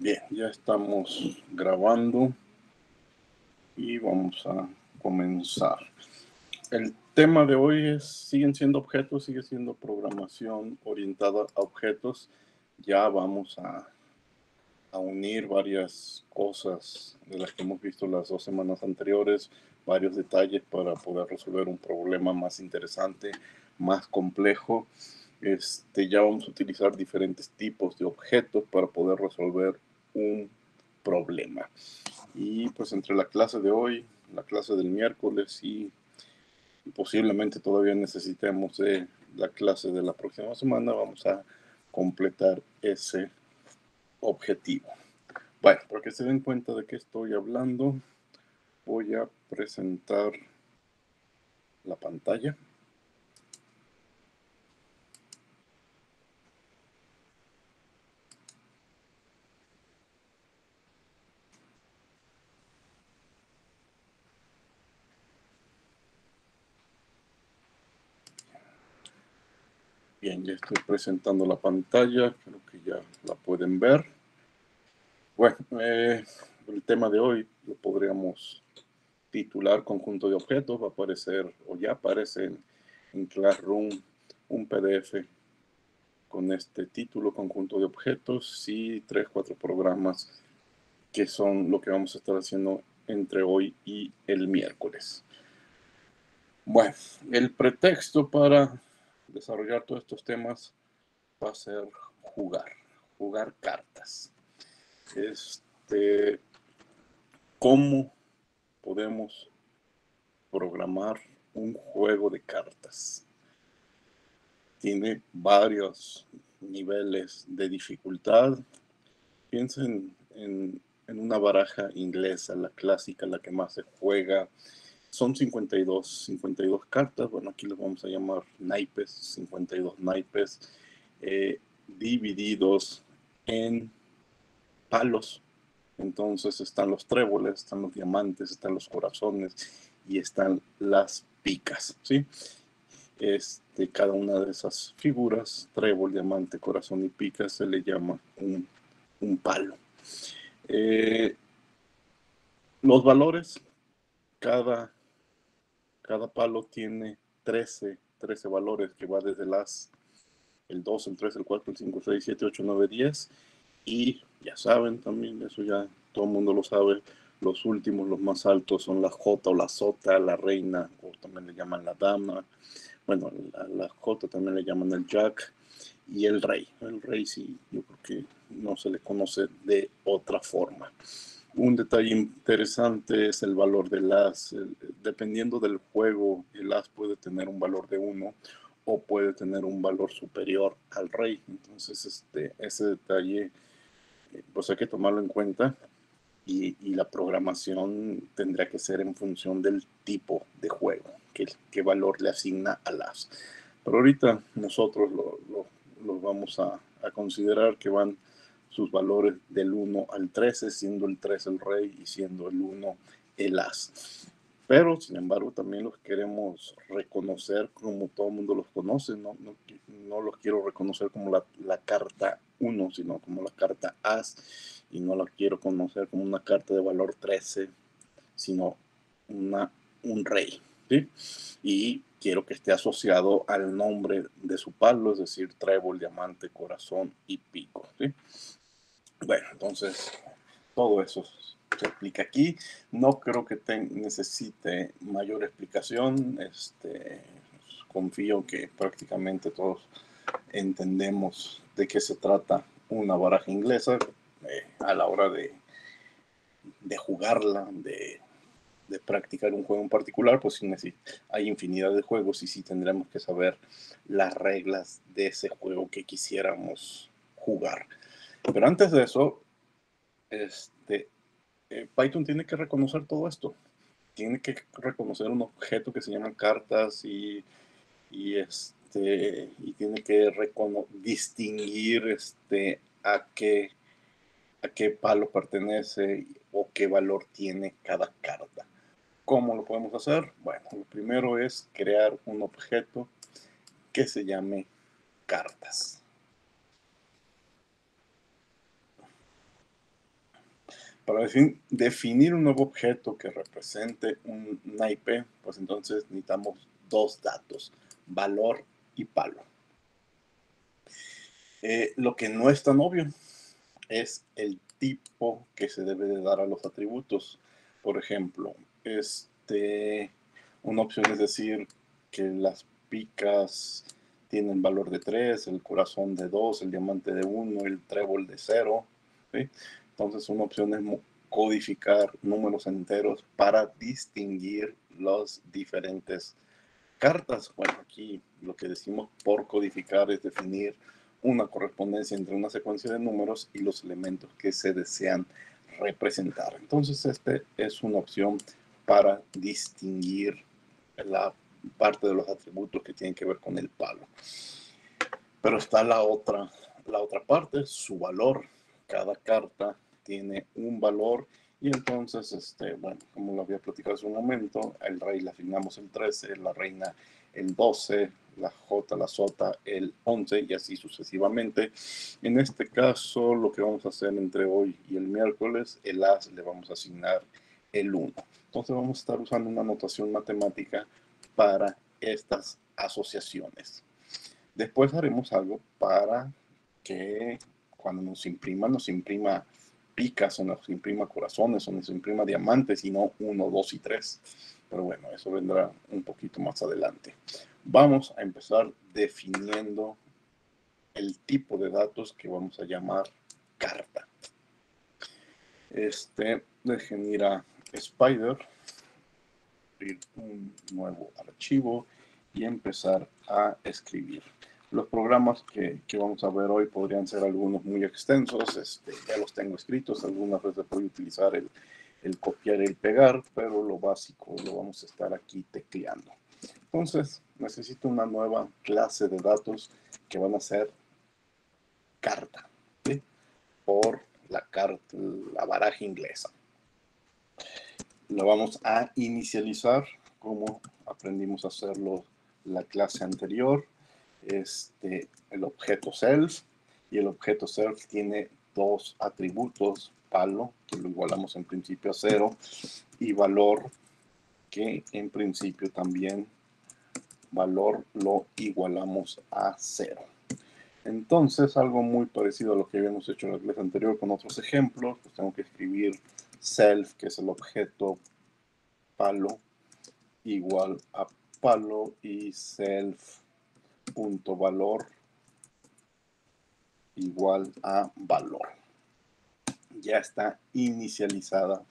Bien, ya estamos grabando y vamos a comenzar. El tema de hoy siguen siendo objetos, sigue siendo programación orientada a objetos. Ya vamos a unir varias cosas de las que hemos visto las 2 semanas anteriores, varios detalles para poder resolver un problema más interesante, más complejo. Ya vamos a utilizar diferentes tipos de objetos para poder resolver un problema. Y pues entre la clase de hoy, la clase del miércoles y posiblemente todavía necesitemos de la clase de la próxima semana, vamos a completar ese objetivo. Bueno, para que se den cuenta de qué estoy hablando, voy a presentar la pantalla. Bien, ya estoy presentando la pantalla, creo que ya la pueden ver. Bueno, el tema de hoy lo podríamos titular conjunto de objetos. Va a aparecer, o ya aparece en Classroom, un PDF con este título, conjunto de objetos, y 3-4 programas que son lo que vamos a estar haciendo entre hoy y el miércoles. Bueno, el pretexto para desarrollar todos estos temas va a ser jugar cartas. ¿Cómo podemos programar un juego de cartas? Tiene varios niveles de dificultad. Piensen en una baraja inglesa, la clásica, la que más se juega. Son 52 cartas. Bueno, aquí les vamos a llamar naipes, 52 naipes, divididos en palos. Entonces están los tréboles, están los diamantes, están los corazones y están las picas, ¿sí? Cada una de esas figuras, trébol, diamante, corazón y pica, se le llama un palo. Los valores, cada palo tiene 13 valores, que va desde el 2, el 3, el 4, el 5, 6, 7, 8, 9, 10. Y ya saben también, eso ya todo el mundo lo sabe, los últimos, los más altos son la J o la Sota, la reina, o también le llaman la dama. Bueno, la J también le llaman el Jack, y el rey. El rey sí, yo creo que no se le conoce de otra forma. Un detalle interesante es el valor del as. Dependiendo del juego, el as puede tener un valor de 1 o puede tener un valor superior al rey. Entonces, ese detalle, pues hay que tomarlo en cuenta, y la programación tendrá que ser en función del tipo de juego, qué valor le asigna al as. Pero ahorita nosotros lo vamos a considerar que van sus valores del 1 al 13, siendo el 3 el rey y siendo el 1 el as. Pero, sin embargo, también los queremos reconocer como todo el mundo los conoce. No los quiero reconocer como la carta 1, sino como la carta as, y no la quiero conocer como una carta de valor 13, sino un rey, ¿sí? Y quiero que esté asociado al nombre de su palo, es decir, trébol, diamante, corazón y pico, ¿sí? Bueno, entonces todo eso se explica aquí. No creo que necesite mayor explicación. Confío que prácticamente todos entendemos de qué se trata una baraja inglesa a la hora de jugarla, de practicar un juego en particular. Pues sí, hay infinidad de juegos y sí tendremos que saber las reglas de ese juego que quisiéramos jugar. Pero antes de eso, Python tiene que reconocer todo esto. Tiene que reconocer un objeto que se llama cartas, y tiene que distinguir a qué palo pertenece o qué valor tiene cada carta. ¿Cómo lo podemos hacer? Bueno, lo primero es crear un objeto que se llame cartas. Para definir un nuevo objeto que represente una IP, pues entonces necesitamos dos datos, valor y palo. Lo que no es tan obvio es el tipo que se debe de dar a los atributos. Por ejemplo, una opción es decir que las picas tienen valor de 3, el corazón de 2, el diamante de 1, el trébol de 0. ¿Sí? Entonces una opción es codificar números enteros para distinguir las diferentes cartas. Bueno, aquí lo que decimos por codificar es definir una correspondencia entre una secuencia de números y los elementos que se desean representar. Entonces, es una opción para distinguir la parte de los atributos que tienen que ver con el palo. Pero está la otra parte, su valor. Cada carta tiene un valor y entonces, bueno, como lo había platicado hace un momento, al rey le asignamos el 13, la reina el 12, la jota, la sota el 11 y así sucesivamente. En este caso, lo que vamos a hacer entre hoy y el miércoles, el as le vamos a asignar el 1. Entonces vamos a estar usando una notación matemática para estas asociaciones. Después haremos algo para que cuando nos imprima picas, o nos imprima corazones, o nos imprima diamantes, y no 1, 2 y 3. Pero bueno, eso vendrá un poquito más adelante. Vamos a empezar definiendo el tipo de datos que vamos a llamar carta. Dejen ir a Spider, abrir un nuevo archivo y empezar a escribir. Los programas que vamos a ver hoy podrían ser algunos muy extensos, ya los tengo escritos, algunas veces voy a utilizar el copiar y el pegar, pero lo básico lo vamos a estar aquí tecleando. Entonces, necesito una nueva clase de datos que van a ser carta, ¿sí? Por la baraja inglesa. Lo vamos a inicializar como aprendimos a hacerlo la clase anterior. El objeto self, y el objeto self tiene dos atributos, palo, que lo igualamos en principio a 0, y valor, que en principio también valor lo igualamos a 0. Entonces, algo muy parecido a lo que habíamos hecho en la clase anterior con otros ejemplos, pues tengo que escribir self, que es el objeto palo, igual a palo, y self.valor igual a valor. Ya está inicializada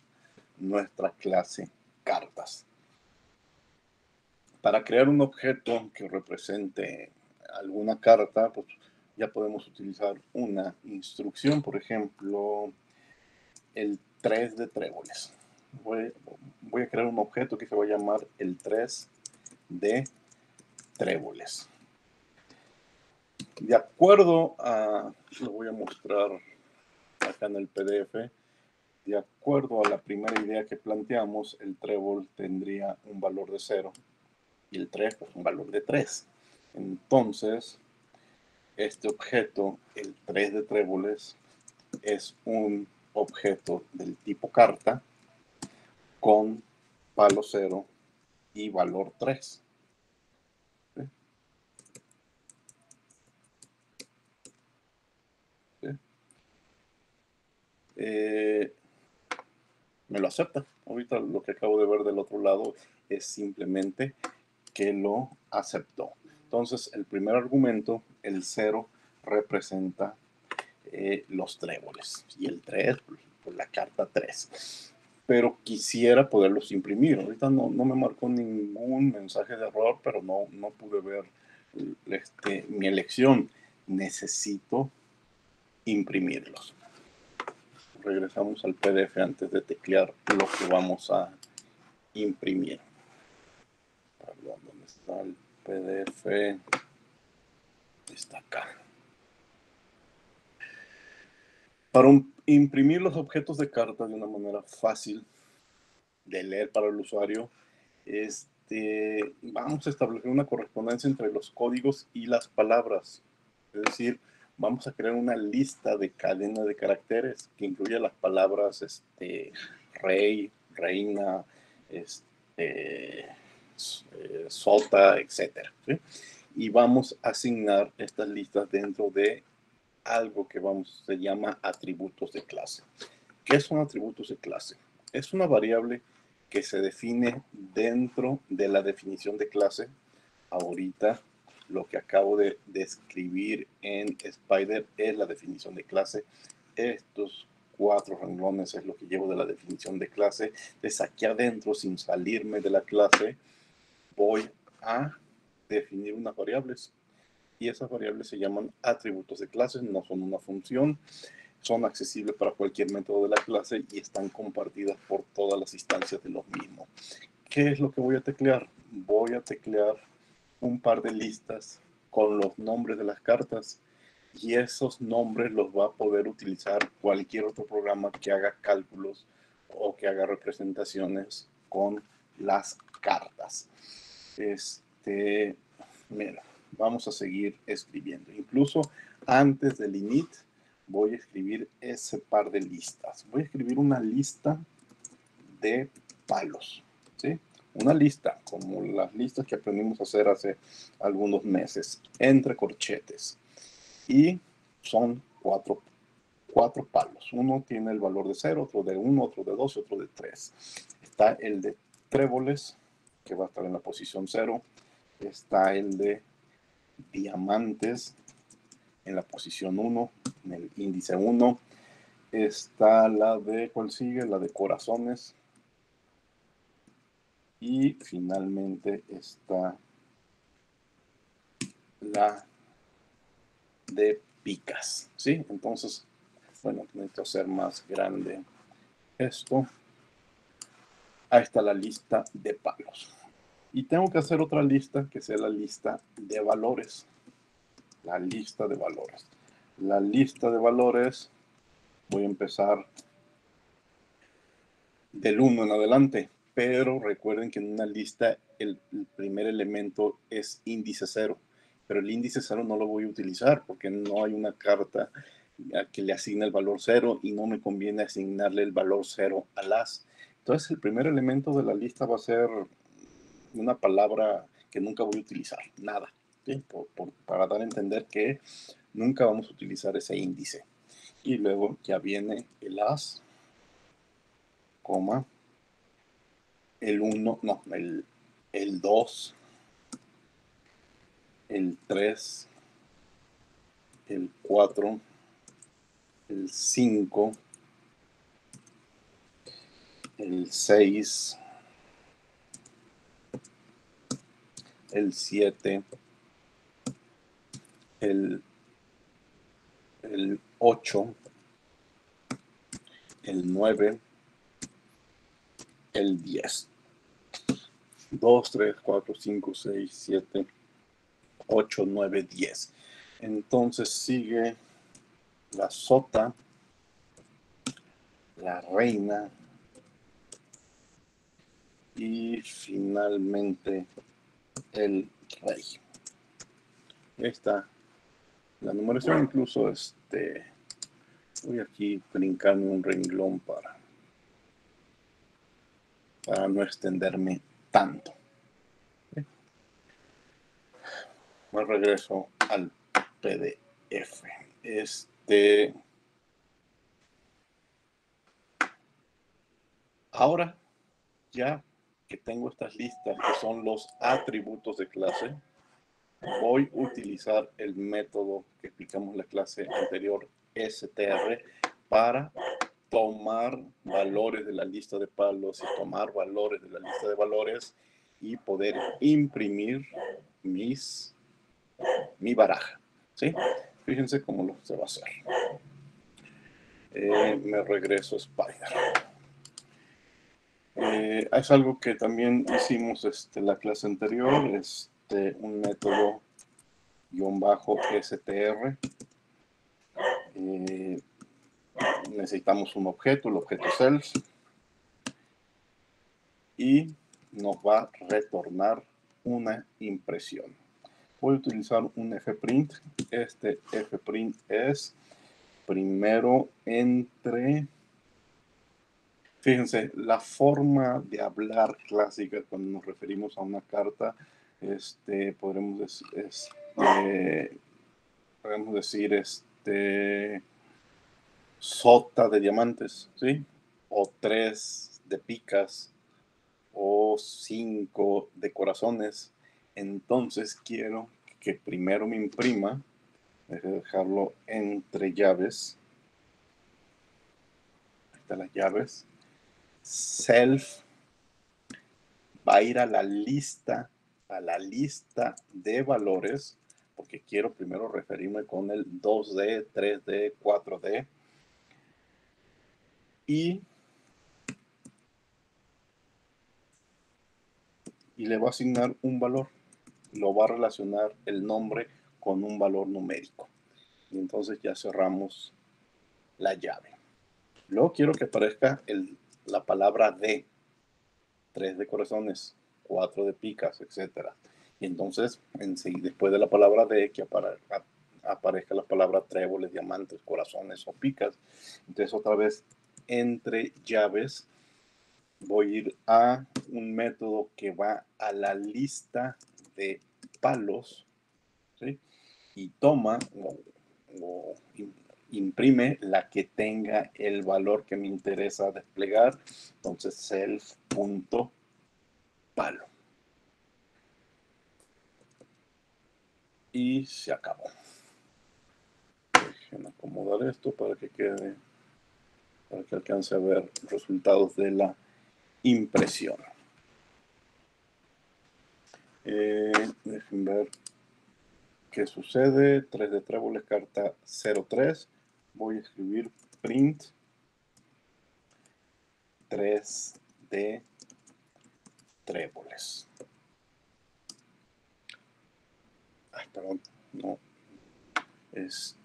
nuestra clase cartas. Para crear un objeto que represente alguna carta, pues ya podemos utilizar una instrucción, por ejemplo, el 3 de tréboles. Voy a crear un objeto que se va a llamar el 3 de tréboles. De acuerdo a, lo voy a mostrar acá en el PDF, de acuerdo a la primera idea que planteamos, el trébol tendría un valor de 0 y el 3 pues, un valor de 3. Entonces, este objeto, el 3 de tréboles, es un objeto del tipo carta con palo 0 y valor 3. ¿Sí? ¿Sí? Me lo acepta. Ahorita lo que acabo de ver del otro lado es simplemente que lo aceptó. Entonces, el primer argumento, el 0, representa los tréboles y el 3, pues la carta 3. Pero quisiera poderlos imprimir. Ahorita no me marcó ningún mensaje de error, pero no pude ver mi elección. Necesito imprimirlos. Regresamos al PDF antes de teclear lo que vamos a imprimir. Perdón, ¿dónde está el PDF? Está acá. Para imprimir los objetos de carta de una manera fácil de leer para el usuario, vamos a establecer una correspondencia entre los códigos y las palabras. Es decir, vamos a crear una lista de cadena de caracteres que incluya las palabras rey, reina, sota, etcétera, ¿sí? Y vamos a asignar estas listas dentro de algo que se llama atributos de clase. ¿Qué son atributos de clase? Es una variable que se define dentro de la definición de clase. Ahorita lo que acabo de escribir en Spider es la definición de clase. Estos 4 renglones es lo que llevo de la definición de clase. Entonces aquí adentro, sin salirme de la clase, voy a definir unas variables. Y esas variables se llaman atributos de clase, no son una función. Son accesibles para cualquier método de la clase y están compartidas por todas las instancias de los mismos. ¿Qué es lo que voy a teclear? Voy a teclear un par de listas con los nombres de las cartas y esos nombres los va a poder utilizar cualquier otro programa que haga cálculos o que haga representaciones con las cartas. Mira, vamos a seguir escribiendo. Incluso antes del init voy a escribir ese par de listas. Voy a escribir una lista de palos, ¿sí? Una lista, como las listas que aprendimos a hacer hace algunos meses, entre corchetes. Y son cuatro palos. Uno tiene el valor de 0, otro de 1, otro de 2 y otro de 3. Está el de tréboles, que va a estar en la posición 0. Está el de diamantes en la posición 1, en el índice 1. Está la de, ¿cuál sigue? La de corazones. Y finalmente está la de picas, ¿sí? Entonces, bueno, necesito hacer más grande esto. Ahí está la lista de palos. Y tengo que hacer otra lista que sea la lista de valores. La lista de valores. La lista de valores, voy a empezar del 1 en adelante, pero recuerden que en una lista el primer elemento es índice 0, pero el índice 0 no lo voy a utilizar porque no hay una carta que le asigne el valor 0 y no me conviene asignarle el valor 0 al as. Entonces el primer elemento de la lista va a ser una palabra que nunca voy a utilizar, nada, ¿sí? Para dar a entender que nunca vamos a utilizar ese índice. Y luego ya viene el as, coma, el 1, no, el 2, el 3, el 4, el 5, el 6, el 7, el 8, el 9, el 10. 2, 3, 4, 5, 6, 7, 8, 9, 10. Entonces sigue la sota, la reina y finalmente el rey. Ahí está la numeración. Incluso voy aquí a brincarme un renglón para no extenderme tanto. Me regreso al PDF. Ahora, ya que tengo estas listas que son los atributos de clase, voy a utilizar el método que explicamos en la clase anterior, str, para tomar valores de la lista de palos y tomar valores de la lista de valores y poder imprimir mi baraja, ¿sí? Fíjense cómo se va a hacer. Me regreso a Spider. Es algo que también hicimos en la clase anterior, un método -str. Necesitamos un objeto, el objeto self, y nos va a retornar una impresión. voy a utilizar un fprint. Este fprint es primero entre... Fíjense, la forma de hablar clásica cuando nos referimos a una carta, podremos decir, sota de diamantes, ¿sí? O 3 de picas, o 5 de corazones. Entonces quiero que primero me imprima, deje de dejarlo entre llaves. Ahí están las llaves. Self va a ir a la lista de valores, porque quiero primero referirme con el 2D, 3D, 4D. Y le va a asignar un valor. Lo va a relacionar el nombre con un valor numérico. Y entonces ya cerramos la llave. Luego quiero que aparezca la palabra D. 3 de corazones, 4 de picas, etc. Y entonces, después de la palabra D, que aparezca la palabra tréboles, diamantes, corazones o picas. Entonces, otra vez, entre llaves, voy a ir a un método que va a la lista de palos, ¿sí? Y toma o imprime la que tenga el valor que me interesa desplegar. Entonces, self.palo. Y se acabó. Dejen acomodar esto para que quede, para que alcance a ver resultados de la impresión. Dejen ver qué sucede. 3 de tréboles, carta 03. Voy a escribir print 3 de tréboles. Ay, perdón, no. 3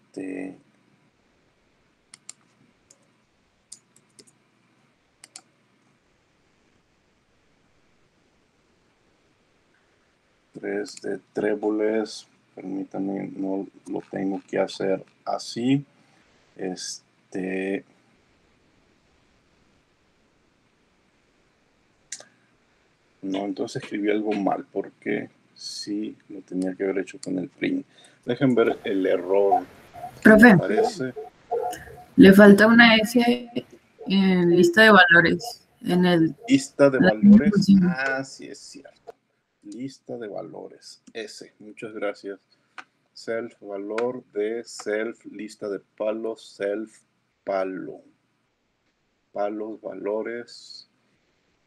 de tréboles, permítanme, no lo tengo que hacer así. No, entonces escribí algo mal, porque sí lo tenía que haber hecho con el print. Dejen ver el error. Profe, Parece. le falta una S en lista de valores. En el Lista de valores. Ah, sí, es cierto. Lista de valores. S. Muchas gracias. Self, valor de self, lista de palos, self, palo. Palos, valores.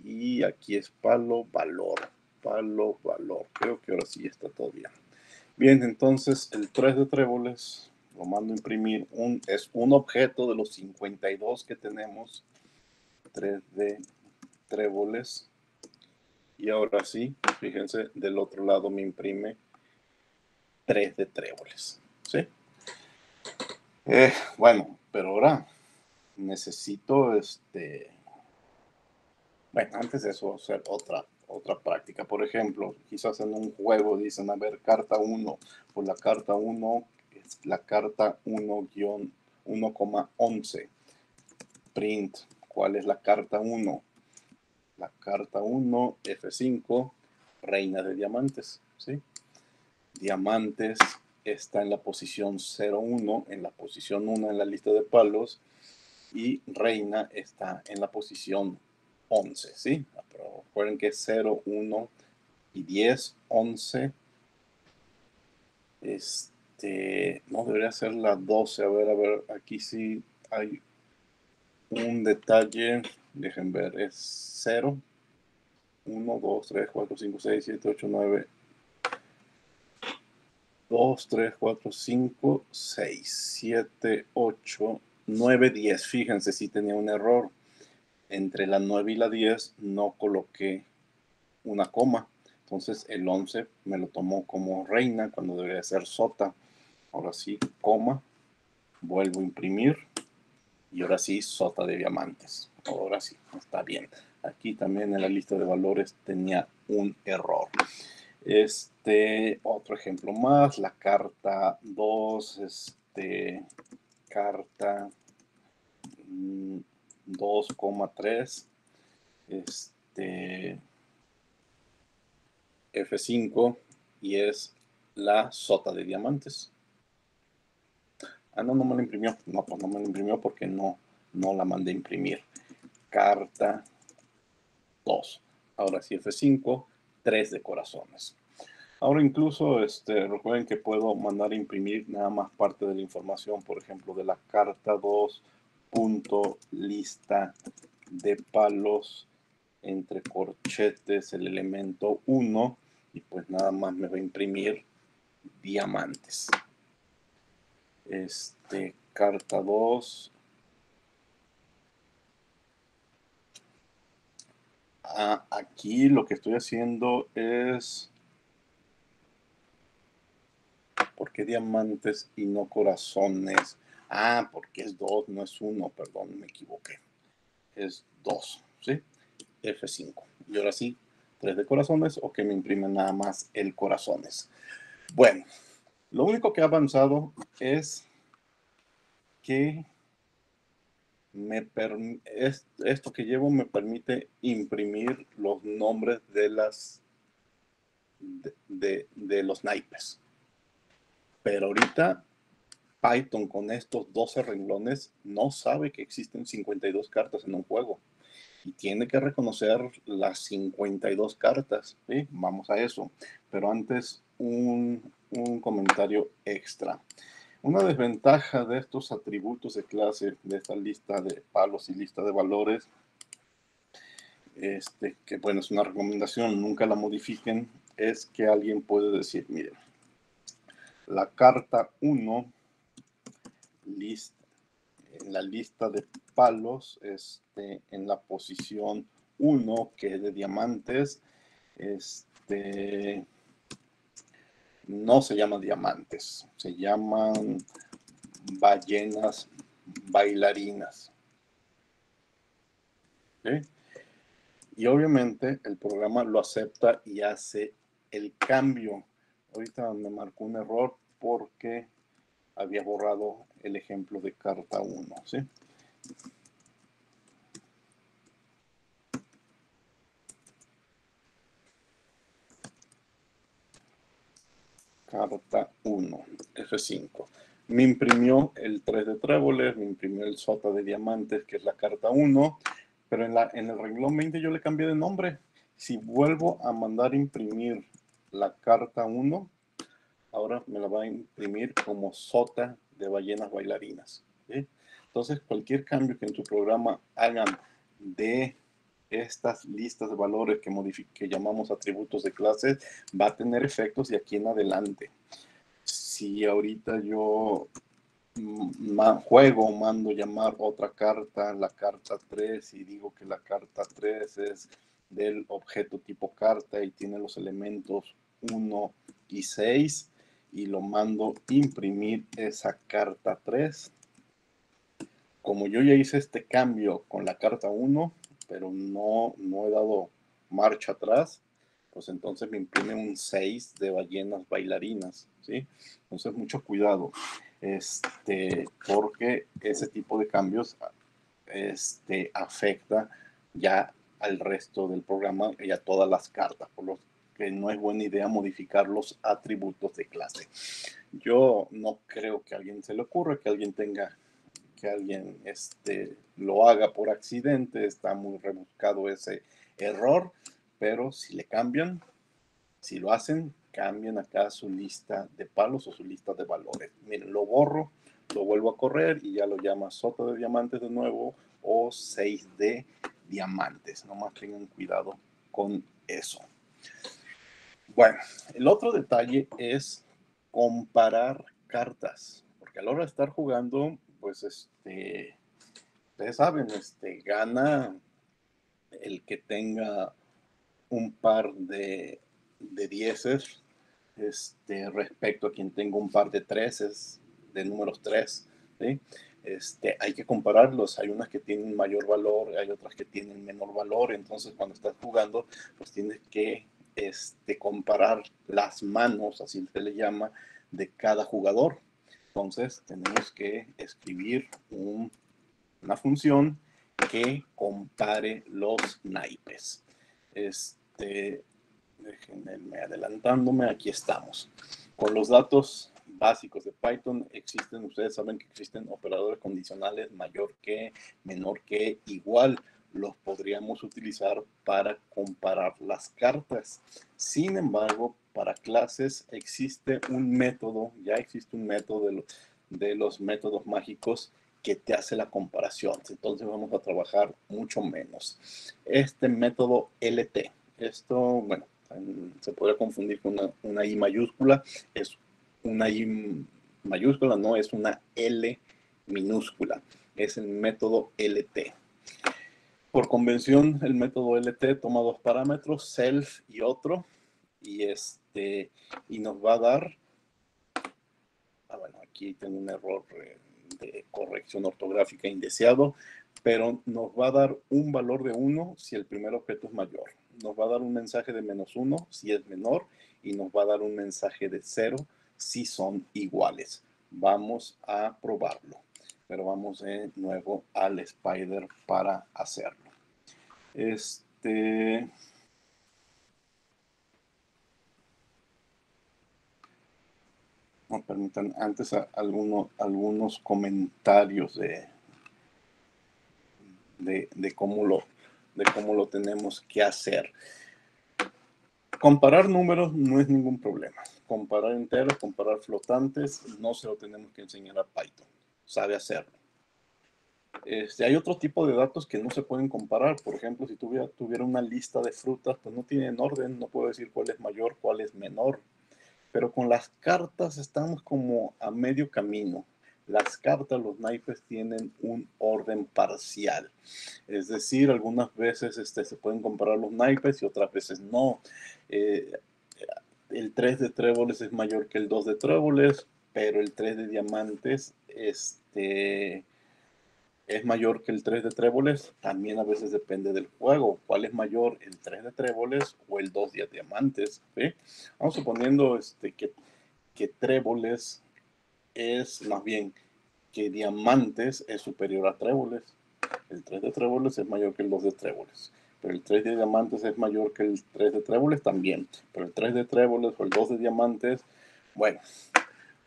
Y aquí es palo, valor. Palo, valor. Creo que ahora sí está todo bien. Bien, entonces el 3 de tréboles lo mando a imprimir. Es un objeto de los 52 que tenemos. 3 de tréboles. Y ahora sí, fíjense, del otro lado me imprime 3 de tréboles. ¿Sí? Bueno, pero ahora necesito bueno, antes de eso, hacer otra práctica. Por ejemplo, quizás en un juego dicen, a ver, carta 1, pues la carta 1 es la carta 1-1,11. Print, ¿cuál es la carta 1? La carta 1, F5, reina de diamantes, ¿sí? Diamantes está en la posición 0-1, en la posición 1 en la lista de palos, y reina está en la posición 11, ¿sí? Pero recuerden que 0, 1 y 10, 11. No debería ser la 12. A ver, aquí sí hay un detalle. Dejen ver, es 0, 1, 2, 3, 4, 5, 6, 7, 8, 9. 2, 3, 4, 5, 6, 7, 8, 9, 10. Fíjense si tenía un error. Entre la 9 y la 10 no coloqué una coma. Entonces el 11 me lo tomó como reina cuando debería ser sota. Ahora sí, coma. Vuelvo a imprimir. Y ahora sí, sota de diamantes. Ahora sí, está bien. Aquí también en la lista de valores tenía un error. Otro ejemplo más, la carta 2, carta 2,3, F5, y es la sota de diamantes. Ah, no, no me la imprimió. No, pues no me la imprimió porque no la mandé a imprimir. Carta 2. Ahora sí, F5, 3 de corazones. Ahora incluso recuerden que puedo mandar a imprimir nada más parte de la información, por ejemplo, de la carta 2, punto, lista de palos, entre corchetes, el elemento 1, y pues nada más me va a imprimir diamantes. Carta 2. Aquí lo que estoy haciendo es... ¿Por qué diamantes y no corazones? Ah, porque es 2, no es 1, perdón, me equivoqué. Es 2, ¿sí? F5. Y ahora sí, 3 de corazones, o que me imprimen nada más el corazones. Bueno, lo único que ha avanzado es que esto que llevo me permite imprimir los nombres de los naipes. Pero ahorita Python con estos 12 renglones no sabe que existen 52 cartas en un juego y tiene que reconocer las 52 cartas, ¿sí? Vamos a eso. Pero antes un comentario extra. Una desventaja de estos atributos de clase, de esta lista de palos y lista de valores, que bueno, es una recomendación, nunca la modifiquen, es que alguien puede decir, miren, la carta 1, en la lista de palos, en la posición 1, que es de diamantes, no se llaman diamantes, se llaman ballenas bailarinas. ¿Sí? Y obviamente el programa lo acepta y hace el cambio. Ahorita me marcó un error porque había borrado el ejemplo de carta 1, ¿sí? Carta 1, F5. Me imprimió el 3 de tréboles, me imprimió el sota de diamantes, que es la carta 1, pero en el renglón 20 yo le cambié de nombre. Si vuelvo a mandar imprimir la carta 1, ahora me la va a imprimir como sota de ballenas bailarinas, ¿sí? Entonces, cualquier cambio que en tu programa hagan de estas listas de valores que llamamos atributos de clases, va a tener efectos de aquí en adelante. Si ahorita yo mando llamar otra carta, la carta 3, y digo que la carta 3 es del objeto tipo carta y tiene los elementos 1 y 6, y lo mando imprimir esa carta 3. Como yo ya hice este cambio con la carta 1, pero no he dado marcha atrás, pues entonces me imprime un 6 de ballenas bailarinas, ¿sí? Entonces mucho cuidado, porque ese tipo de cambios afecta ya al resto del programa y a todas las cartas, por lo que no es buena idea modificar los atributos de clase. Yo no creo que a alguien se le ocurra que alguien lo haga por accidente, está muy rebuscado ese error, pero si le cambian, si lo hacen, cambian acá su lista de palos o su lista de valores. Miren, lo borro, lo vuelvo a correr y ya lo llama sota de diamantes de nuevo o 6 de diamantes. Nomás tengan cuidado con eso. Bueno, el otro detalle es comparar cartas, porque a la hora de estar jugando, pues ustedes saben, gana el que tenga un par de dieces, respecto a quien tenga un par de treces, de números 3, ¿sí? Hay que compararlos, hay unas que tienen mayor valor, hay otras que tienen menor valor, entonces cuando estás jugando, pues tienes que comparar las manos, así se le llama, de cada jugador. Entonces tenemos que escribir una función que compare los naipes. Déjenme adelantándome, aquí estamos. Con los datos básicos de Python existen, ustedes saben que existen operadores condicionales mayor que, menor que, igual. Los podríamos utilizar para comparar las cartas. Sin embargo, para clases existe un método, ya existe un método de los métodos mágicos que te hace la comparación. Entonces vamos a trabajar mucho menos. Este método LT, esto, bueno, se podría confundir con una I mayúscula, es una I mayúscula, no es una L minúscula, es el método LT. Por convención, el método LT toma dos parámetros, self y otro, y nos va a dar, bueno, aquí tengo un error de corrección ortográfica indeseado, pero nos va a dar un valor de 1 si el primer objeto es mayor. Nos va a dar un mensaje de -1 si es menor y nos va a dar un mensaje de 0 si son iguales. Vamos a probarlo, pero vamos de nuevo al Spider para hacerlo. Me permitan antes algunos comentarios de cómo lo tenemos que hacer. Comparar números no es ningún problema. Comparar enteros, comparar flotantes, no se lo tenemos que enseñar a Python. Sabe hacerlo. Hay otro tipo de datos que no se pueden comparar. Por ejemplo, si tuviera una lista de frutas, pues no tienen orden, no puedo decir cuál es mayor, cuál es menor. Pero con las cartas estamos como a medio camino. Las cartas, los naipes, tienen un orden parcial. Es decir, algunas veces se pueden comparar los naipes y otras veces no. El 3 de tréboles es mayor que el 2 de tréboles, pero el 3 de diamantes es mayor que el 3 de tréboles. También a veces depende del juego. ¿Cuál es mayor, el 3 de tréboles o el 2 de diamantes? ¿Sí? Vamos suponiendo que tréboles es más bien que diamantes es superior a tréboles. El 3 de tréboles es mayor que el 2 de tréboles. Pero el 3 de diamantes es mayor que el 3 de tréboles también. Pero el 3 de tréboles o el 2 de diamantes, bueno,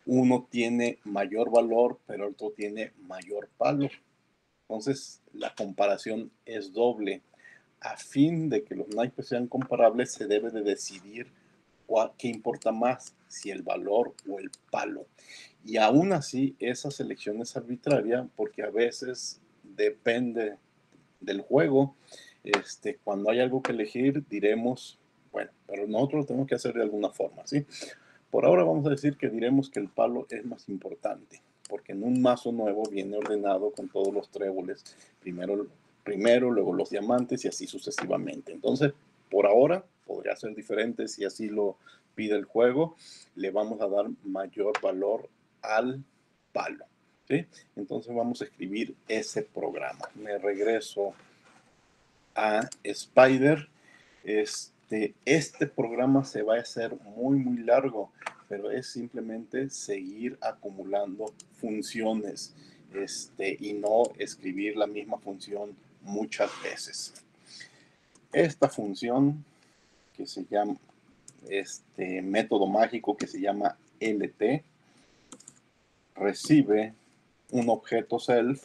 uno tiene mayor valor, pero el otro tiene mayor palo. Entonces, la comparación es doble. A fin de que los naipes sean comparables, se debe de decidir qué importa más, si el valor o el palo. Y aún así, esa selección es arbitraria porque a veces depende del juego. Cuando hay algo que elegir, diremos, bueno, pero nosotros lo tenemos que hacer de alguna forma, ¿sí? Por ahora vamos a decir que diremos que el palo es más importante, porque en un mazo nuevo viene ordenado con todos los tréboles, primero, luego los diamantes y así sucesivamente. Entonces, por ahora podría ser diferente si así lo pide el juego. Le vamos a dar mayor valor al palo, ¿sí? Entonces vamos a escribir ese programa. Me regreso a Spider. Este programa se va a hacer muy largo, pero es simplemente seguir acumulando funciones y no escribir la misma función muchas veces. Esta función que se llama, método mágico que se llama LT, recibe un objeto self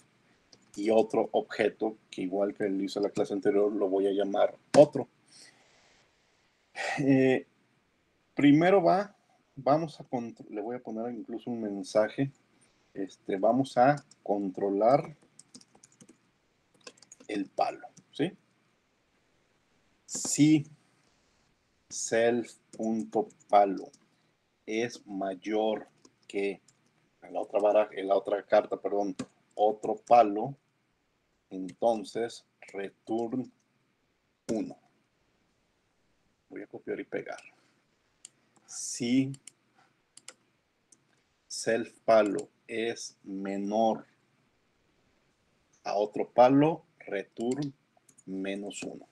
y otro objeto que, igual que lo hice en la clase anterior, lo voy a llamar otro. Primero le voy a poner incluso un mensaje. Vamos a controlar el palo, ¿sí? Si self.palo es mayor que en la otra carta, perdón, otro palo, entonces return 1. Voy a copiar y pegar. Si self palo es menor a otro palo, return -1.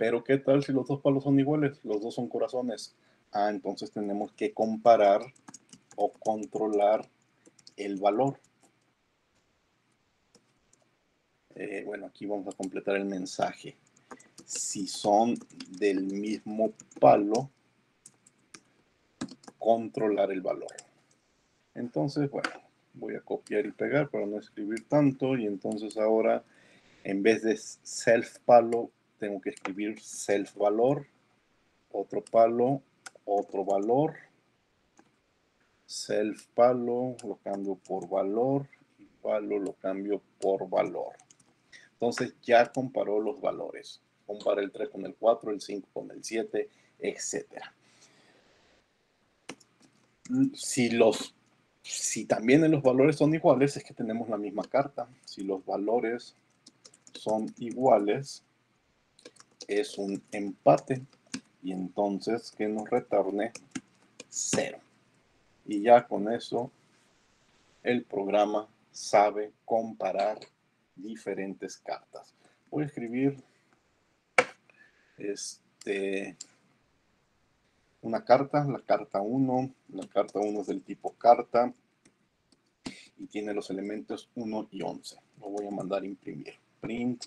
Pero ¿qué tal si los dos palos son iguales? Los dos son corazones. Ah, entonces tenemos que comparar o controlar el valor. Bueno, aquí vamos a completar el mensaje. Si son del mismo palo, controlar el valor. Entonces, bueno, voy a copiar y pegar para no escribir tanto. Y entonces ahora, en vez de self palo, tengo que escribir self valor. Otro palo, otro valor. Self palo, lo cambio por valor. Y palo lo cambio por valor. Entonces ya comparó los valores. Compara el 3 con el 4, el 5 con el 7, etc. Si también en los valores son iguales, es que tenemos la misma carta. Si los valores son iguales, es un empate. Y entonces que nos retorne 0. Y ya con eso, el programa sabe comparar diferentes cartas. Voy a escribir una carta, la carta 1. La carta 1 es del tipo carta y tiene los elementos 1 y 11. Lo voy a mandar a imprimir. Print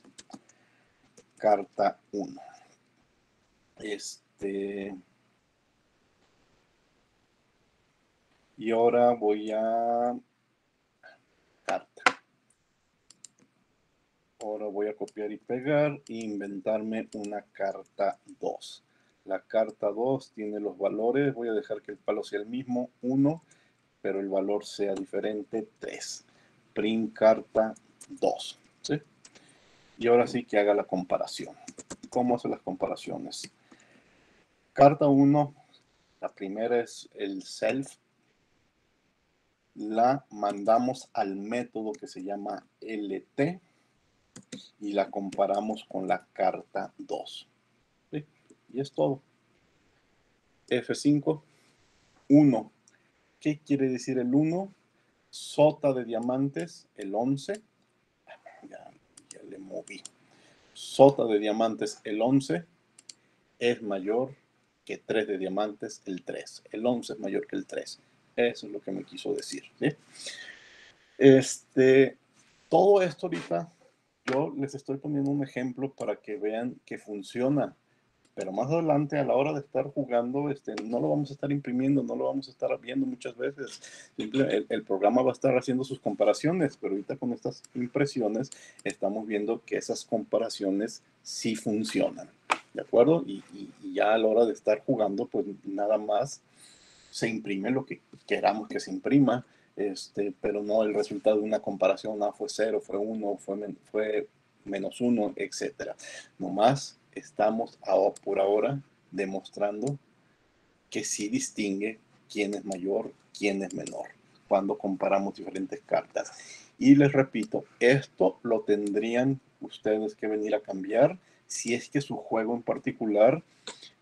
carta 1. Y ahora voy a carta. Ahora voy a copiar y pegar e inventarme una carta 2. La carta 2 tiene los valores. Voy a dejar que el palo sea el mismo, 1, pero el valor sea diferente, 3. Print carta 2. ¿Sí? Y ahora sí que haga la comparación. ¿Cómo hace las comparaciones? Carta 1, la primera es el self. La mandamos al método que se llama LT y la comparamos con la carta 2. ¿Sí? Y es todo. F5, 1. ¿Qué quiere decir el 1? Sota de diamantes, el 11. Ya le moví. Sota de diamantes, el 11, es mayor que 3 de diamantes, el 3. El 11 es mayor que el 3. Eso es lo que me quiso decir. ¿Sí? Todo esto ahorita yo les estoy poniendo un ejemplo para que vean que funciona. Pero más adelante, a la hora de estar jugando, no lo vamos a estar imprimiendo, no lo vamos a estar viendo muchas veces. El programa va a estar haciendo sus comparaciones, pero ahorita con estas impresiones estamos viendo que esas comparaciones sí funcionan. ¿De acuerdo? Y ya a la hora de estar jugando, pues nada más se imprime lo que queramos que se imprima, pero no el resultado de una comparación, fue 0, fue 1, fue menos 1, etc. Nomás estamos por ahora demostrando que sí distingue quién es mayor, quién es menor, cuando comparamos diferentes cartas. Y les repito, esto lo tendrían ustedes que venir a cambiar si es que su juego en particular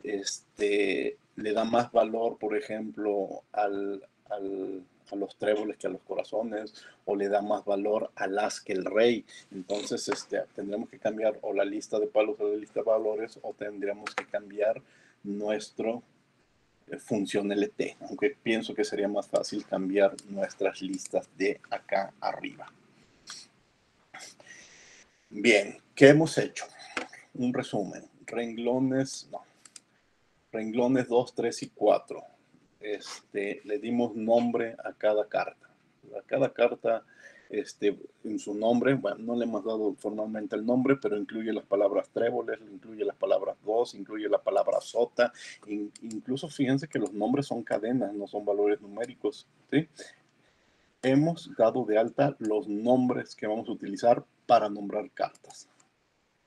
le da más valor, por ejemplo, a los tréboles que a los corazones, o le da más valor al as que el rey. Entonces, tendremos que cambiar o la lista de palos o la lista de valores, o tendríamos que cambiar nuestro función LT, aunque pienso que sería más fácil cambiar nuestras listas de acá arriba. Bien, ¿qué hemos hecho? Un resumen. Renglones 2, 3 y 4. Le dimos nombre a cada carta. A cada carta, en su nombre, bueno, no le hemos dado formalmente el nombre, pero incluye las palabras tréboles, incluye las palabras 2, incluye la palabra sota. Incluso fíjense que los nombres son cadenas, no son valores numéricos. ¿Sí? Hemos dado de alta los nombres que vamos a utilizar para nombrar cartas.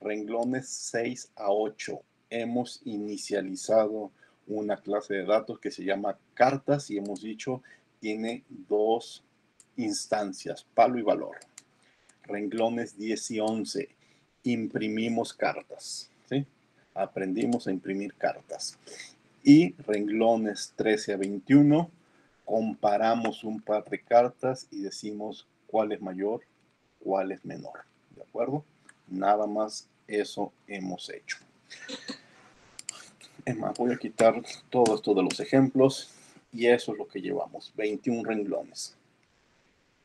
Renglones 6 a 8. Hemos inicializado una clase de datos que se llama cartas y hemos dicho tiene dos instancias, palo y valor. Renglones 10 y 11. Imprimimos cartas. ¿Sí? Aprendimos a imprimir cartas. Y renglones 13 a 21. Comparamos un par de cartas y decimos cuál es mayor, cuál es menor. ¿De acuerdo? Nada más eso hemos hecho. Es más, voy a quitar todo esto de los ejemplos y eso es lo que llevamos, 21 renglones.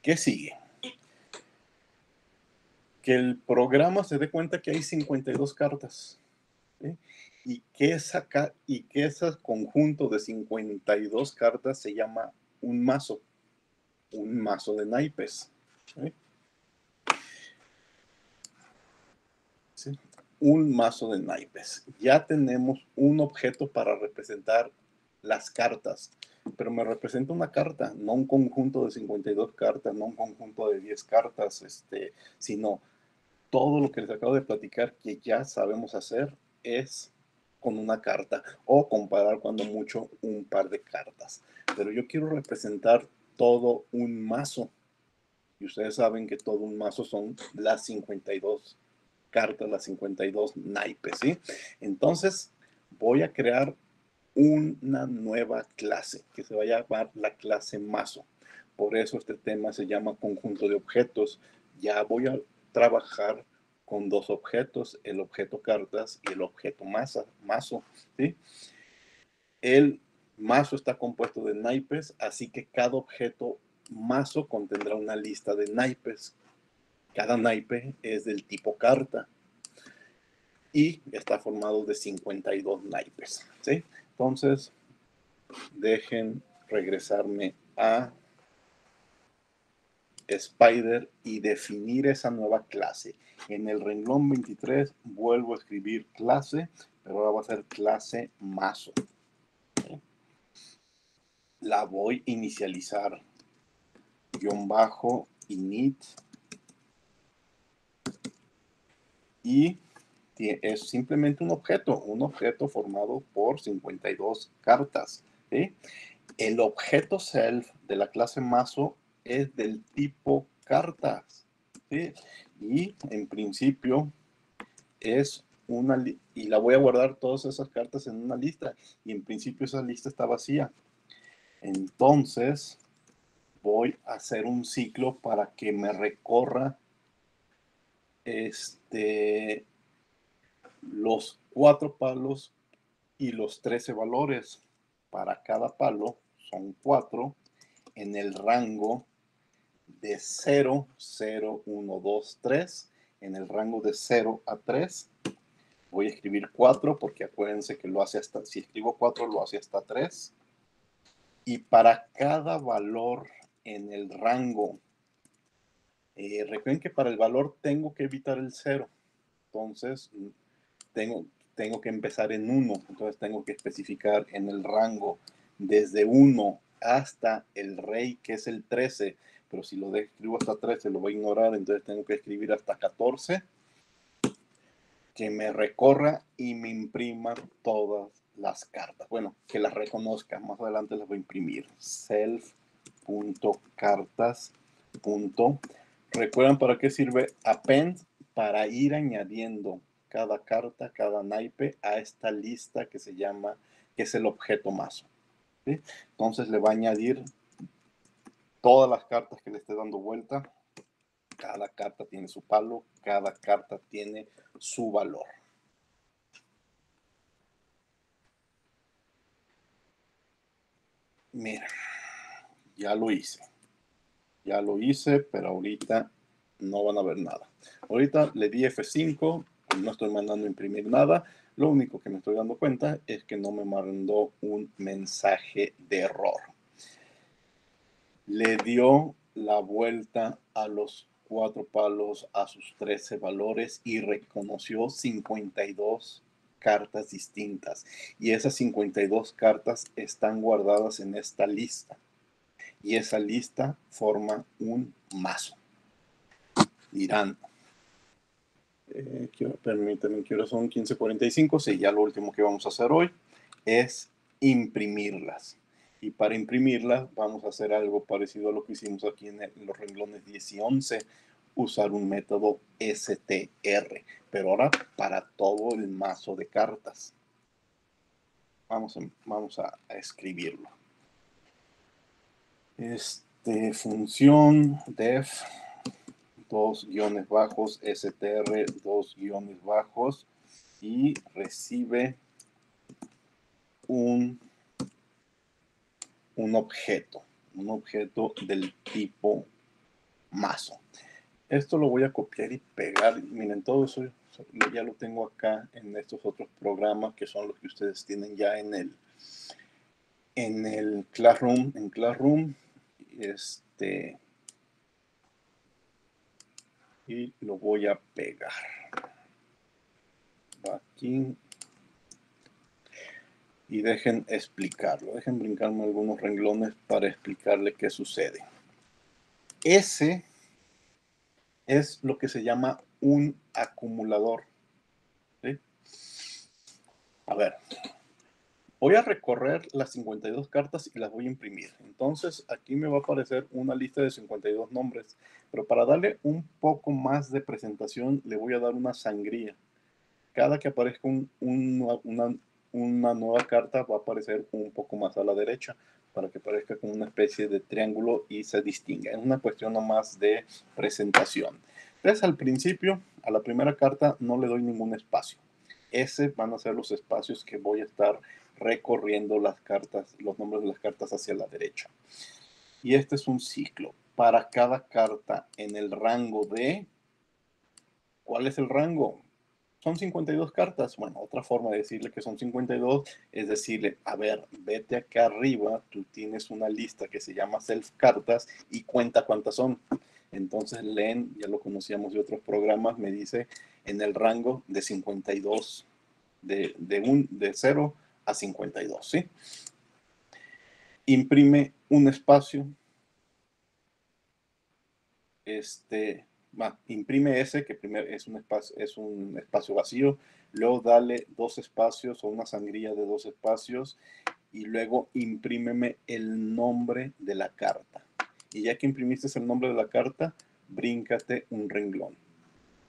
¿Qué sigue? Que el programa se dé cuenta que hay 52 cartas, ¿sí? Y que ese conjunto de 52 cartas se llama un mazo de naipes, ¿sí? ¿Sí? Un mazo de naipes. Ya tenemos un objeto para representar las cartas, pero me representa una carta, no un conjunto de 52 cartas, no un conjunto de 10 cartas, sino todo lo que les acabo de platicar que ya sabemos hacer es con una carta o comparar cuando mucho un par de cartas. Pero yo quiero representar todo un mazo y ustedes saben que todo un mazo son las 52 cartas, las 52 naipes, ¿sí? Entonces voy a crear una nueva clase que se va a llamar la clase mazo. Por eso este tema se llama conjunto de objetos. Ya voy a trabajar con dos objetos, el objeto cartas y el objeto mazo, ¿sí? El mazo está compuesto de naipes, así que cada objeto mazo contendrá una lista de naipes. Cada naipe es del tipo carta y está formado de 52 naipes, ¿sí? Entonces, dejen regresarme a Spider y definir esa nueva clase. En el renglón 23 vuelvo a escribir clase, pero ahora va a ser clase mazo. La voy a inicializar _init y es simplemente un objeto formado por 52 cartas, ¿sí? El objeto self de la clase mazo es del tipo cartas, ¿sí? Y en principio es y la voy a guardar todas esas cartas en una lista, y en principio esa lista está vacía. Entonces voy a hacer un ciclo para que me recorra los 4 palos y los 13 valores. Para cada palo son 4 en el rango de 0, 0, 1, 2, 3. En el rango de 0 a 3 voy a escribir 4 porque acuérdense que lo hace hasta, si escribo 4 lo hace hasta 3. Y para cada valor en el rango, recuerden que para el valor tengo que evitar el 0. Entonces, tengo que empezar en 1. Entonces, tengo que especificar en el rango desde 1 hasta el rey, que es el 13. Pero si lo escribo hasta 13, lo voy a ignorar. Entonces, tengo que escribir hasta 14. Que me recorra y me imprima todas las cartas. Bueno, que las reconozca. Más adelante las voy a imprimir. Self.cartas. ¿Recuerdan para qué sirve append? Para ir añadiendo cada carta, cada naipe a esta lista que se llama, que es el objeto mazo, ¿sí? Entonces le va a añadir todas las cartas que le esté dando vuelta. Cada carta tiene su palo, cada carta tiene su valor. Mira, ya lo hice. Ya lo hice, pero ahorita no van a ver nada. Ahorita le di F5, no estoy mandando a imprimir nada. Lo único que me estoy dando cuenta es que no me mandó un mensaje de error. Le dio la vuelta a los 4 palos, a sus 13 valores y reconoció 52 cartas distintas. Y esas 52 cartas están guardadas en esta lista. Y esa lista forma un mazo. Dirán, permítanme, que ahora son 15:45. Sí, ya lo último que vamos a hacer hoy es imprimirlas. Y para imprimirlas vamos a hacer algo parecido a lo que hicimos aquí en los renglones 10 y 11, usar un método STR, pero ahora para todo el mazo de cartas. Vamos a escribirlo. Función def 2 guiones bajos, str 2 guiones bajos, y recibe un objeto del tipo mazo. Esto lo voy a copiar y pegar. Miren, todo eso ya lo tengo acá en estos otros programas que son los que ustedes tienen ya en el Classroom. En Classroom, y lo voy a pegar aquí. Y dejen explicarlo. Dejen brincarme algunos renglones para explicarle qué sucede. Ese es lo que se llama un acumulador. ¿Sí? A ver, voy a recorrer las 52 cartas y las voy a imprimir. Entonces, aquí me va a aparecer una lista de 52 nombres. Pero para darle un poco más de presentación, le voy a dar una sangría. Cada que aparezca una nueva carta, va a aparecer un poco más a la derecha para que parezca como una especie de triángulo y se distinga. Es una cuestión nomás de presentación. Entonces, al principio, a la primera carta no le doy ningún espacio. Ese van a ser los espacios que voy a estar recorriendo las cartas, los nombres de las cartas hacia la derecha. Y este es un ciclo. Para cada carta en el rango de... ¿Cuál es el rango? Son 52 cartas. Bueno, otra forma de decirle que son 52 es decirle, a ver, vete acá arriba, tú tienes una lista que se llama self cartas y cuenta cuántas son. Entonces Len, ya lo conocíamos de otros programas, me dice en el rango de 52, de 0 a 52, ¿sí? Imprime un espacio, imprime ese, que primero es un espacio vacío, luego dale 2 espacios o una sangría de 2 espacios y luego imprímeme el nombre de la carta. Y ya que imprimiste el nombre de la carta, bríncate un renglón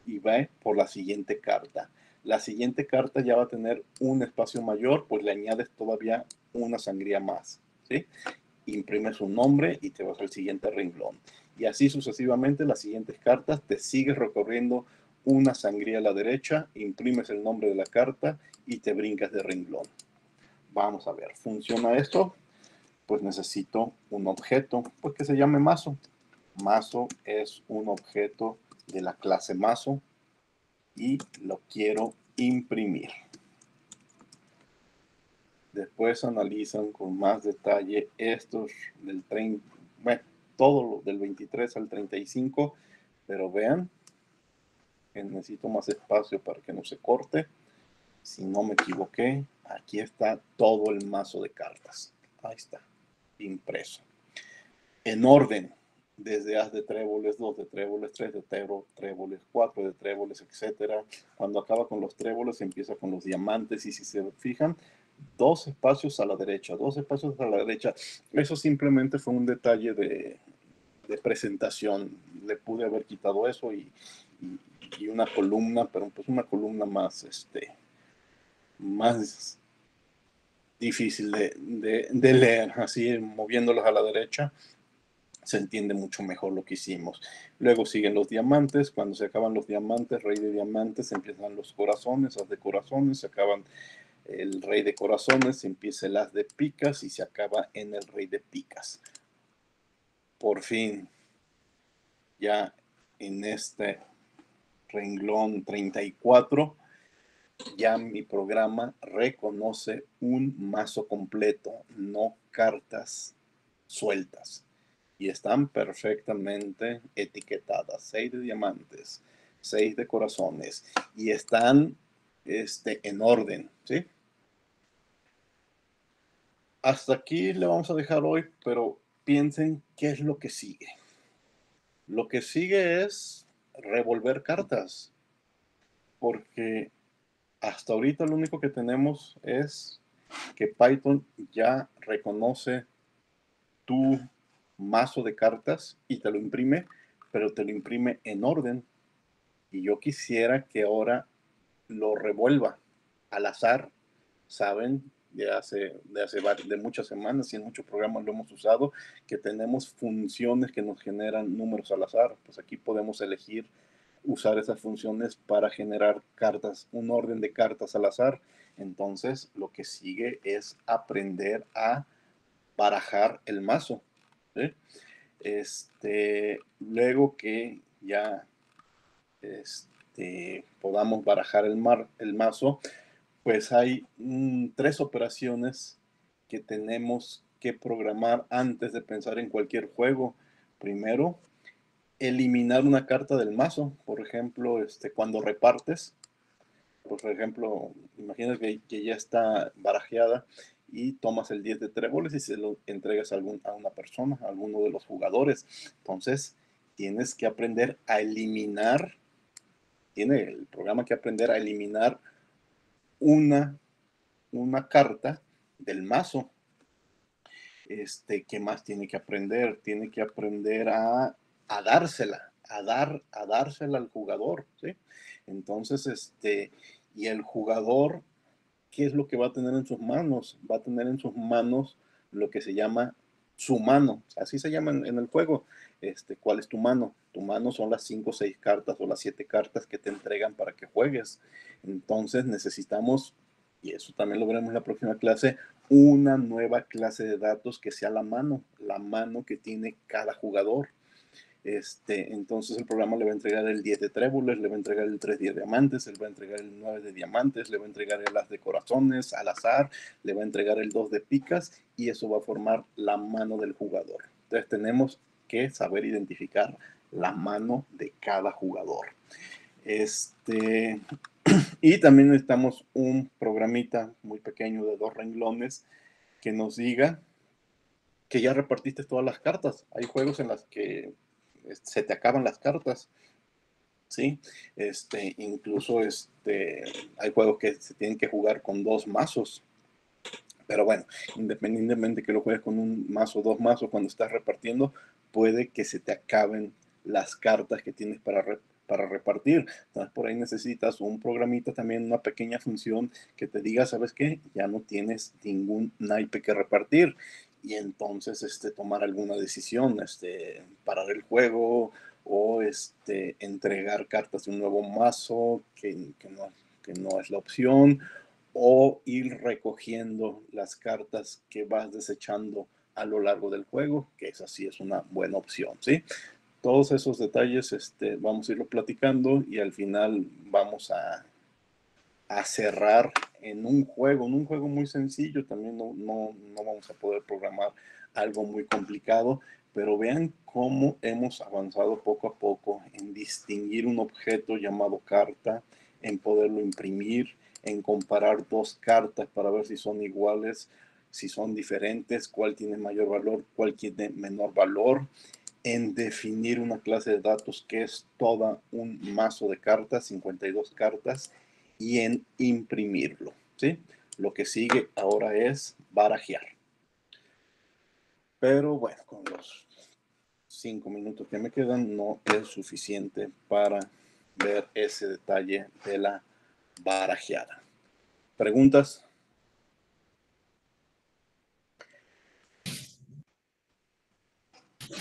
y va por la siguiente carta. La siguiente carta ya va a tener un espacio mayor, pues le añades todavía una sangría más, ¿sí? Imprimes un nombre y te vas al siguiente renglón. Y así sucesivamente las siguientes cartas te sigues recorriendo una sangría a la derecha, imprimes el nombre de la carta y te brincas de renglón. Vamos a ver, ¿funciona esto? Pues necesito un objeto, pues que se llame mazo. Mazo es un objeto de la clase mazo y lo quiero imprimir. Después analizan con más detalle estos del 30, bueno, todo lo del 23 al 35, pero vean que necesito más espacio para que no se corte. Si no me equivoqué, aquí está todo el mazo de cartas. Ahí está, impreso. En orden, desde as de tréboles, 2 de tréboles, 3 de tréboles, 4 de tréboles, etc. Cuando acaba con los tréboles, empieza con los diamantes y si se fijan, 2 espacios a la derecha, 2 espacios a la derecha. Eso simplemente fue un detalle de presentación. Le pude haber quitado eso y una columna, pero pues una columna más, más difícil de leer, así moviéndolos a la derecha se entiende mucho mejor lo que hicimos. Luego siguen los diamantes. Cuando se acaban los diamantes, rey de diamantes, empiezan los corazones, as de corazones, se acaban el rey de corazones, empieza el as de picas y se acaba en el rey de picas. Por fin, ya en este renglón 34, ya mi programa reconoce un mazo completo, no cartas sueltas. Y están perfectamente etiquetadas. 6 de diamantes, 6 de corazones. Y están en orden, ¿sí? Hasta aquí le vamos a dejar hoy, pero piensen qué es lo que sigue. Lo que sigue es revolver cartas, porque hasta ahorita lo único que tenemos es que Python ya reconoce tu mazo de cartas y te lo imprime, pero te lo imprime en orden. Y yo quisiera que ahora lo revuelva al azar. Saben, de muchas semanas y en muchos programas lo hemos usado, que tenemos funciones que nos generan números al azar. Pues aquí podemos elegir usar esas funciones para generar cartas, un orden de cartas al azar. Entonces, lo que sigue es aprender a barajar el mazo, ¿sí? Luego que ya podamos barajar el mazo, pues hay 3 operaciones que tenemos que programar antes de pensar en cualquier juego. Primero, eliminar una carta del mazo. Por ejemplo, cuando repartes, por ejemplo, imagínate que ya está barajeada y tomas el 10 de tréboles y se lo entregas a una persona, a alguno de los jugadores. Entonces, tienes que aprender a eliminar, tiene el programa que aprender a eliminar una carta del mazo. ¿Qué más tiene que aprender? Tiene que aprender a dársela, a dársela al jugador, ¿sí? Entonces, y el jugador, ¿qué es lo que va a tener en sus manos? Va a tener en sus manos lo que se llama su mano, así se llama en el juego. ¿Cuál es tu mano? Tu mano son las 5 o 6 cartas o las 7 cartas que te entregan para que juegues. Entonces necesitamos, y eso también lo veremos en la próxima clase, una nueva clase de datos que sea la mano que tiene cada jugador. Entonces el programa le va a entregar el 10 de tréboles, le va a entregar el 3 de diamantes, le va a entregar el 9 de diamantes, le va a entregar el as de corazones al azar, le va a entregar el 2 de picas y eso va a formar la mano del jugador. Entonces tenemos que saber identificar la mano de cada jugador. Y también necesitamos un programita muy pequeño de 2 renglones que nos diga que ya repartiste todas las cartas. Hay juegos en las que se te acaban las cartas, ¿sí? Incluso hay juegos que se tienen que jugar con 2 mazos. Pero bueno, independientemente que lo juegues con un mazo, 2 mazos, cuando estás repartiendo, puede que se te acaben las cartas que tienes para repartir. Entonces, por ahí necesitas un programita también, una pequeña función que te diga, ¿sabes qué? Ya no tienes ningún naipe que repartir. Y entonces tomar alguna decisión, parar el juego o entregar cartas de un nuevo mazo que no es la opción, o ir recogiendo las cartas que vas desechando a lo largo del juego, que esa sí es una buena opción, ¿sí? Todos esos detalles vamos a irlo platicando y al final vamos a cerrar en un juego muy sencillo. También no vamos a poder programar algo muy complicado, pero vean cómo hemos avanzado poco a poco en distinguir un objeto llamado carta, en poderlo imprimir, en comparar 2 cartas para ver si son iguales, si son diferentes, cuál tiene mayor valor, cuál tiene menor valor, en definir una clase de datos que es toda un mazo de cartas, 52 cartas, y en imprimirlo, ¿sí? Lo que sigue ahora es barajear. Pero bueno, con los 5 minutos que me quedan no es suficiente para ver ese detalle de la barajeada. ¿Preguntas?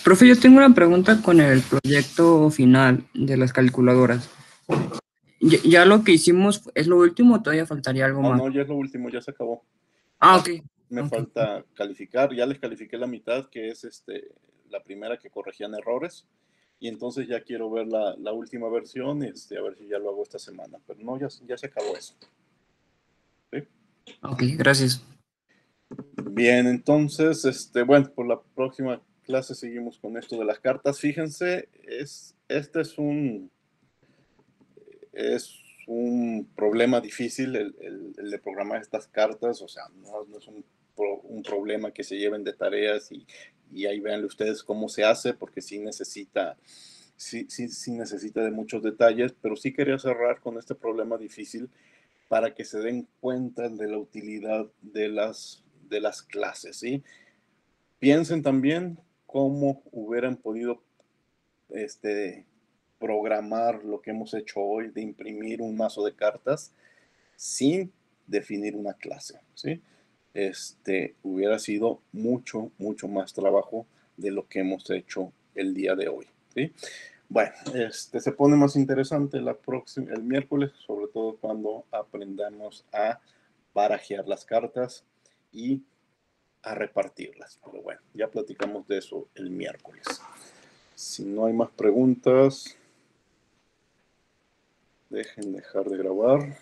Profe, yo tengo una pregunta con el proyecto final de las calculadoras. ¿Ya lo que hicimos es lo último o todavía faltaría algo más? No, ya es lo último, ya se acabó. Ok. Me falta calificar, ya les califiqué la mitad, que es la primera que corregían errores, y entonces ya quiero ver la última versión, a ver si ya lo hago esta semana, pero no, ya se acabó eso. ¿Sí? Ok, gracias. Bien, entonces, bueno, por la próxima clase seguimos con esto de las cartas. Fíjense, este es un problema difícil el de programar estas cartas. O sea, no es un problema que se lleven de tareas y ahí vean ustedes cómo se hace, porque sí necesita de muchos detalles, pero sí quería cerrar con este problema difícil para que se den cuenta de la utilidad de las clases, ¿sí? Piensen también cómo hubieran podido programar lo que hemos hecho hoy de imprimir un mazo de cartas sin definir una clase, ¿sí? Hubiera sido mucho más trabajo de lo que hemos hecho el día de hoy, ¿sí? Bueno, se pone más interesante el miércoles, sobre todo cuando aprendamos a barajear las cartas y a repartirlas. Pero bueno, ya platicamos de eso el miércoles. Si no hay más preguntas, dejar de grabar.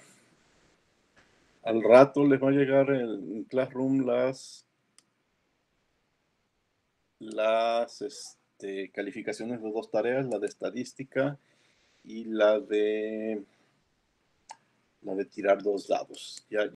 Al rato les va a llegar en Classroom las calificaciones de 2 tareas, la de estadística y la de tirar 2 dados. Ya